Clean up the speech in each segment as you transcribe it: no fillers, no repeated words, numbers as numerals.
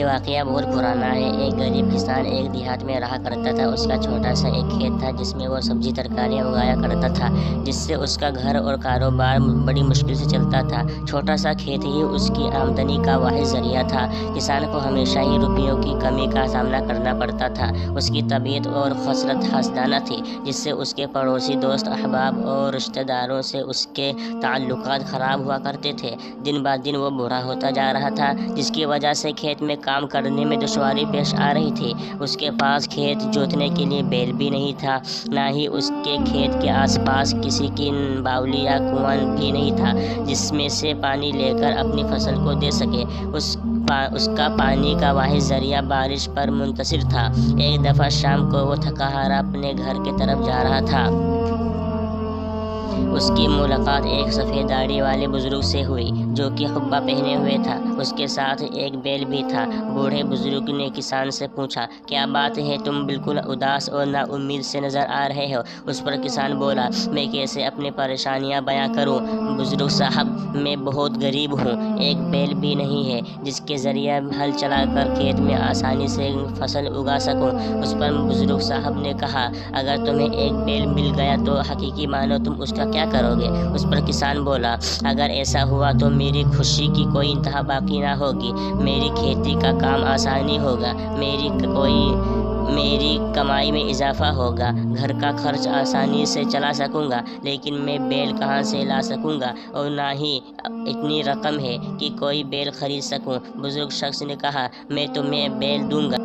یہ واقعہ بہت پرانا ہے۔ ایک غریب کسان ایک دیہات میں رہا کرتا تھا۔ اس کا چھوٹا سا ایک کھیت تھا جس میں وہ سبزی ترکاریاں اگایا کرتا تھا، جس سے اس کا گھر اور کاروبار بڑی مشکل سے چلتا تھا۔ چھوٹا سا کھیت ہی اس کی آمدنی کا واحد ذریعہ تھا۔ کسان کو ہمیشہ ہی روپیوں کی کمی کا سامنا کرنا پڑتا تھا۔ اس کی طبیعت اور خصلت حسدانہ تھی، جس سے اس کے پڑوسی، دوست احباب اور رشتہ داروں سے اس کے تعلقات خراب ہوا کرتے تھے۔ دن بعد دن وہ برا ہوتا جا رہا تھا، جس کی وجہ سے کھیت میں کام کرنے میں دشواری پیش آ رہی تھی۔ اس کے پاس کھیت جوتنے کے لیے بیل بھی نہیں تھا، نہ ہی اس کے کھیت کے آس پاس کسی کی باولی یا کنواں بھی نہیں تھا جس میں سے پانی لے کر اپنی فصل کو دے سکے۔ اس کا پانی کا واحد ذریعہ بارش پر منحصر تھا۔ ایک دفعہ شام کو وہ تھکا ہارا اپنے گھر کی طرف جا رہا تھا۔ اس کی ملاقات ایک سفید داڑھی والے بزرگ سے ہوئی جو کہ قبہ پہنے ہوئے تھا۔ اس کے ساتھ ایک بیل بھی تھا۔ بوڑھے بزرگ نے کسان سے پوچھا، کیا بات ہے، تم بالکل اداس اور نا امید سے نظر آ رہے ہو؟ اس پر کسان بولا، میں کیسے اپنی پریشانیاں بیاں کروں بزرگ صاحب، میں بہت غریب ہوں، ایک بیل بھی نہیں ہے جس کے ذریعے ہل چلا کر کھیت میں آسانی سے فصل اگا سکوں۔ اس پر بزرگ صاحب نے کہا، اگر تمہیں ایک بیل مل گیا تو حقیقی مانو تم اس کا کیا کرو گے؟ اس پر کسان بولا، اگر ایسا ہوا تو میری خوشی کی کوئی انتہا باقی نہ ہوگی، میری کھیتی کا کام آسانی ہوگا، میری کمائی میں اضافہ ہوگا، گھر کا خرچ آسانی سے چلا سکوں گا، لیکن میں بیل کہاں سے لا سکوں گا اور نہ ہی اتنی رقم ہے کہ کوئی بیل خرید سکوں۔ بزرگ شخص نے کہا، میں تمہیں بیل دوں گا،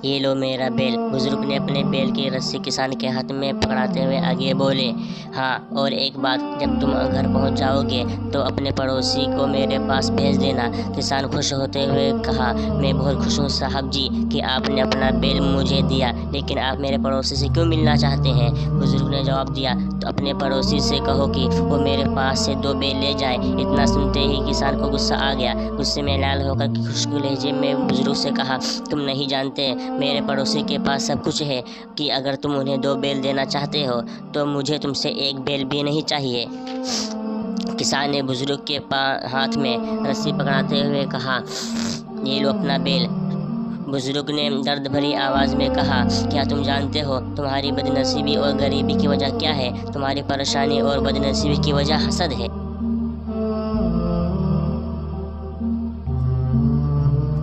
یہ لو میرا بیل۔ بزرگ نے اپنے بیل کی رسی کسان کے ہاتھ میں پکڑاتے ہوئے آگے بولے، ہاں، اور ایک بات، جب تم گھر پہنچ جاؤ گے تو اپنے پڑوسی کو میرے پاس بھیج دینا۔ کسان خوش ہوتے ہوئے کہا، میں بہت خوش ہوں صاحب جی کہ آپ نے اپنا بیل مجھے دیا، لیکن آپ میرے پڑوسی سے کیوں ملنا چاہتے ہیں؟ بزرگ نے جواب دیا، تو اپنے پڑوسی سے کہو کہ وہ میرے پاس سے 2 بیل لے جائے۔ اتنا سنتے ہی کسان کو غصہ آ گیا۔ غصے میں لال ہو کر خشک لہجے میں بزرگ سے کہا، تم نہیں جانتے میرے پڑوسی کے پاس سب کچھ ہے کہ اگر تم انہیں 2 بیل دینا چاہتے ہو تو مجھے تم سے 1 بیل بھی نہیں چاہیے۔ کسان نے بزرگ کے ہاتھ میں رسی پکڑاتے ہوئے کہا، یہ لو اپنا بیل۔ بزرگ نے درد بھری آواز میں کہا، کیا تم جانتے ہو تمہاری بدنصیبی اور غریبی کی وجہ کیا ہے؟ تمہاری پریشانی اور بدنصیبی کی وجہ حسد ہے۔